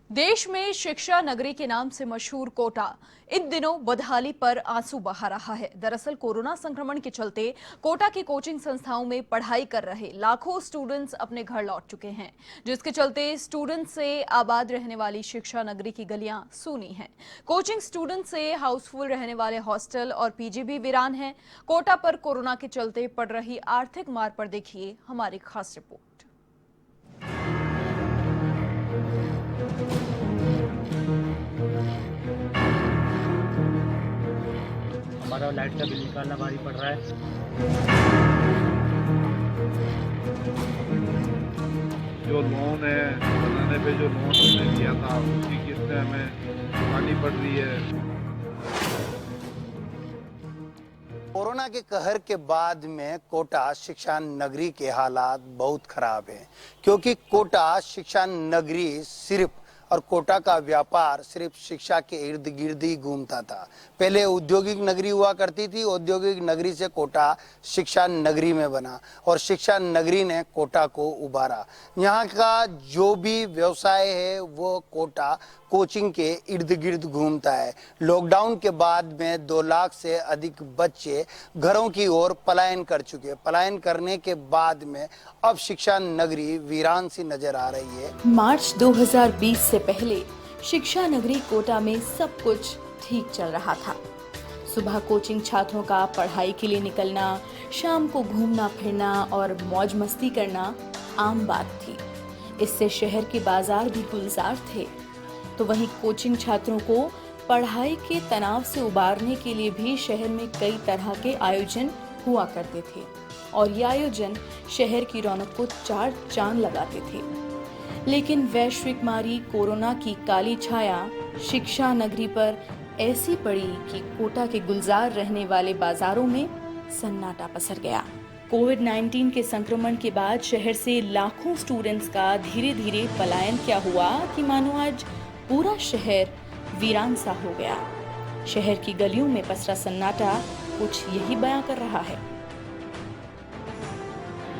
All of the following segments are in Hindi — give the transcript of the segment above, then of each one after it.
देश में शिक्षा नगरी के नाम से मशहूर कोटा इन दिनों बदहाली पर आंसू बहा रहा है। दरअसल कोरोना संक्रमण के चलते कोटा की कोचिंग संस्थाओं में पढ़ाई कर रहे लाखों स्टूडेंट्स अपने घर लौट चुके हैं, जिसके चलते स्टूडेंट से आबाद रहने वाली शिक्षा नगरी की गलियां सूनी हैं। कोचिंग स्टूडेंट से हाउसफुल रहने वाले हॉस्टल और पीजी भी वीरान हैं। कोटा पर कोरोना के चलते पड़ रही आर्थिक मार पर देखिए हमारी खास रिपोर्ट। हमारा लाइट का बिल निकालना भारी पड़ रहा है। जो लोन है बनाने पे जो लोन हमने किया था उसकी किस्तें हमें चुकानी पड़ रही है। कोरोना के कहर के बाद में कोटा शिक्षा नगरी के हालात बहुत खराब हैं, क्योंकि कोटा शिक्षा नगरी सिर्फ और कोटा का व्यापार सिर्फ शिक्षा के इर्द गिर्द ही घूमता था। पहले औद्योगिक नगरी हुआ करती थी, औद्योगिक नगरी से कोटा शिक्षा नगरी में बना और शिक्षा नगरी ने कोटा को उभारा। यहाँ का जो भी व्यवसाय है वो कोटा कोचिंग के इर्द गिर्द घूमता है। लॉकडाउन के बाद में 2 लाख से अधिक बच्चे घरों की ओर पलायन कर चुके। पलायन करने के बाद में अब शिक्षा नगरी वीरान सी नजर आ रही है। मार्च 2020 से पहले शिक्षा नगरी कोटा में सब कुछ ठीक चल रहा था। सुबह कोचिंग छात्रों का पढ़ाई के लिए निकलना, शाम को घूमना फिरना और मौज मस्ती करना आम बात थी। इससे शहर के बाजार भी गुलजार थे। तो वहीं कोचिंग छात्रों को पढ़ाई के तनाव से उबारने के लिए भी शहर में कई तरह के आयोजन हुआ करते थे और ये आयोजन शहर की रौनक को 4 चांद लगाते थे। लेकिन वैश्विक मारी कोरोना की काली छाया शिक्षा नगरी पर ऐसी पड़ी कि कोटा के गुलजार रहने वाले बाजारों में सन्नाटा पसर गया। कोविड-19 के संक्रमण के बाद शहर से लाखों स्टूडेंट्स का धीरे धीरे पलायन क्या हुआ कि मानो आज पूरा शहर वीरान सा हो गया। शहर की गलियों में पसरा सन्नाटा कुछ यही बयां कर रहा है।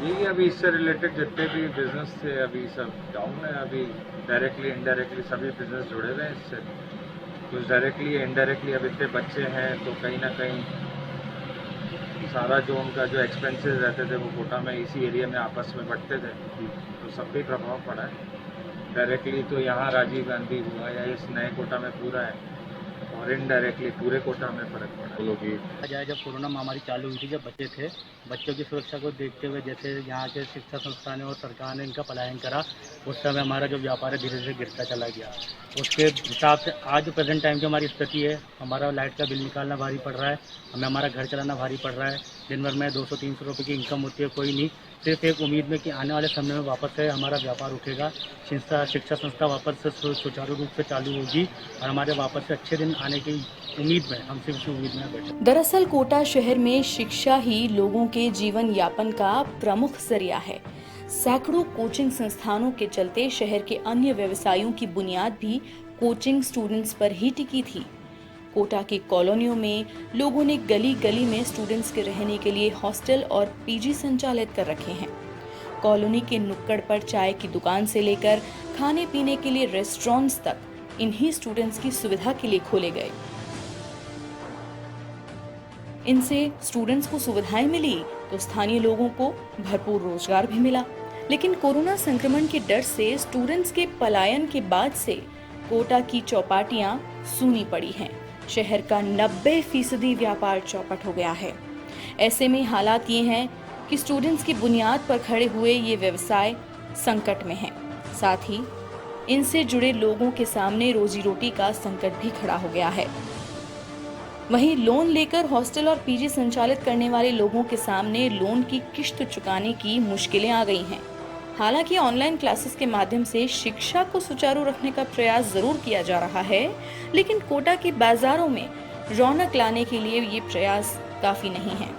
यही अभी इससे रिलेटेड जितने भी बिजनेस थे अभी सब डाउन है। अभी डायरेक्टली इनडायरेक्टली सभी बिजनेस जुड़े हुए हैं इससे। कुछ डायरेक्टली इनडायरेक्टली अब इतने बच्चे हैं तो कहीं ना कहीं सारा जो उनका जो एक्सपेंसेस रहते थे वो कोटा में इसी एरिया में आपस में बंटते थे, तो सब पे प्रभाव पड़ा है। डायरेक्टली तो यहाँ राजीव गांधी हुआ या इस नए कोटा में पूरा है और इनडायरेक्टली पूरे कोटा में फर्क पड़ा। जब कोरोना महामारी चालू हुई थी, जब बच्चे थे, बच्चों की सुरक्षा को देखते हुए जैसे यहाँ के शिक्षा संस्थानों और सरकार ने इनका पलायन करा, उस समय हमारा जो व्यापार है धीरे धीरे गिरता चला गया। उसके हिसाब से आज प्रेजेंट टाइम की हमारी स्थिति है, हमारा लाइट का बिल निकालना भारी पड़ रहा है, हमें हमारा घर चलाना भारी पड़ रहा है। दिन भर में 200-300 रुपये की इनकम होती है, कोई नहीं। सिर्फ एक उम्मीद में कि आने वाले समय में वापस से हमारा व्यापार उठेगा, शिक्षा संस्था वापस से सुचारू रूप से चालू होगी और हमारे वापस से अच्छे दिन आने की उम्मीद में हम सिर्फ उम्मीद में बैठे। दरअसल कोटा शहर में शिक्षा ही लोगों के जीवन यापन का प्रमुख जरिया है। सैकड़ों कोचिंग संस्थानों के चलते शहर के अन्य व्यवसायों की बुनियाद भी कोचिंग स्टूडेंट्स पर ही टिकी थी। कोटा की कॉलोनियों में लोगों ने गली गली में स्टूडेंट्स के रहने के लिए हॉस्टल और पीजी संचालित कर रखे हैं। कॉलोनी के नुक्कड़ पर चाय की दुकान से लेकर खाने पीने के लिए रेस्टोरेंट्स तक इन्हीं स्टूडेंट्स की सुविधा के लिए खोले गए। इनसे स्टूडेंट्स को सुविधाएं मिली तो स्थानीय लोगों को भरपूर रोजगार भी मिला। लेकिन कोरोना संक्रमण के डर से स्टूडेंट्स के पलायन के बाद से कोटा की चौपाटियां सूनी पड़ी हैं। शहर का 90% व्यापार चौपट हो गया है। ऐसे में हालात ये हैं कि स्टूडेंट्स की बुनियाद पर खड़े हुए ये व्यवसाय संकट में हैं। साथ ही इनसे जुड़े लोगों के सामने रोजी रोटी का संकट भी खड़ा हो गया है। वहीं लोन लेकर हॉस्टल और पीजी संचालित करने वाले लोगों के सामने लोन की किश्त चुकाने की मुश्किलें आ गई हैं। हालांकि ऑनलाइन क्लासेस के माध्यम से शिक्षा को सुचारू रखने का प्रयास जरूर किया जा रहा है, लेकिन कोटा के बाजारों में रौनक लाने के लिए ये प्रयास काफी नहीं है।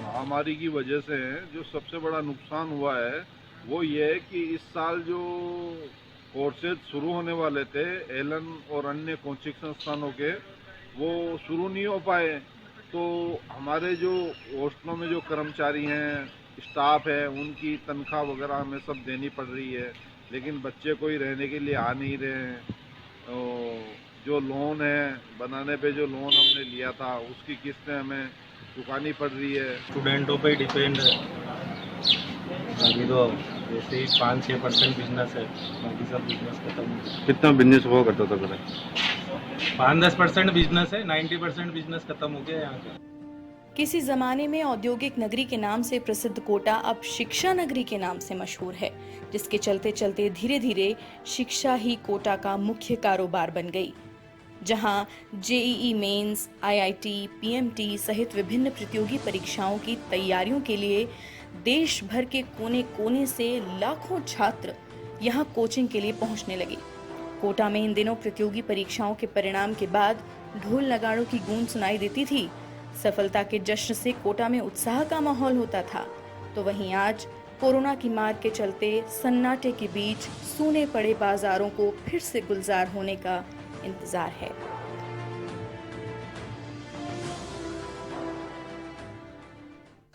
महामारी की वजह से जो सबसे बड़ा नुकसान हुआ है वो ये है कि इस साल जो कोर्सेज शुरू होने वाले थे एलन और अन्य कोचिंग संस्थानों के, वो शुरू नहीं हो पाए। तो हमारे जो हॉस्टलों में जो कर्मचारी हैं, स्टाफ है, उनकी तनख्वाह वगैरह हमें सब देनी पड़ रही है। लेकिन बच्चे कोई रहने के लिए आ नहीं रहे हैं। जो लोन है बनाने पे, जो लोन हमने लिया था उसकी किस्तें हमें चुकानी पड़ रही है। स्टूडेंटों पे डिपेंड है। अभी तो जैसे ही 5-6% बिजनेस है, बाकी सब बिजनेस खत्म हो गया। कितना बिजनेस हुआ करता था पहले? 5-10% बिजनेस है, 90% बिजनेस खत्म हो गया यहाँ का। किसी जमाने में औद्योगिक नगरी के नाम से प्रसिद्ध कोटा अब शिक्षा नगरी के नाम से मशहूर है, जिसके चलते चलते धीरे धीरे शिक्षा ही कोटा का मुख्य कारोबार बन गई, जहां जेईई मेंस, आईआईटी, पीएमटी सहित विभिन्न प्रतियोगी परीक्षाओं की तैयारियों के लिए देश भर के कोने कोने से लाखों छात्र यहां कोचिंग के लिए पहुंचने लगे। कोटा में इन दिनों प्रतियोगी परीक्षाओं के परिणाम के बाद ढोल नगाड़ों की गूंज सुनाई देती थी। सफलता के जश्न से कोटा में उत्साह का माहौल होता था, तो वहीं आज कोरोना की मार के चलते सन्नाटे के बीच सूने पड़े बाजारों को फिर से गुलजार होने का इंतजार है।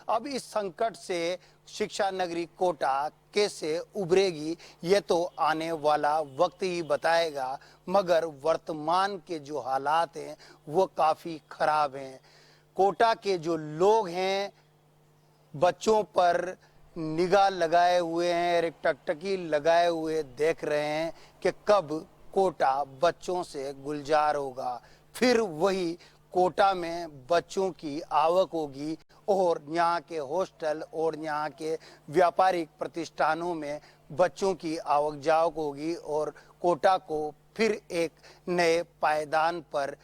अब इस संकट से शिक्षा नगरी कोटा कैसे उभरेगी ये तो आने वाला वक्त ही बताएगा, मगर वर्तमान के जो हालात हैं वो काफ़ी खराब हैं। कोटा के जो लोग हैं बच्चों पर निगाह लगाए हुए हैं, एक टकटकी लगाए हुए देख रहे हैं कि कब कोटा बच्चों से गुलजार होगा, फिर वही कोटा में बच्चों की आवक होगी और यहाँ के हॉस्टल और यहाँ के व्यापारिक प्रतिष्ठानों में बच्चों की आवक जावक होगी और कोटा को फिर एक नए पायदान पर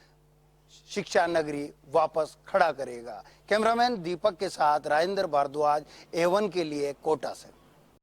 शिक्षा नगरी वापस खड़ा करेगा। कैमरामैन दीपक के साथ राजेंद्र भारद्वाज, A1 के लिए कोटा से।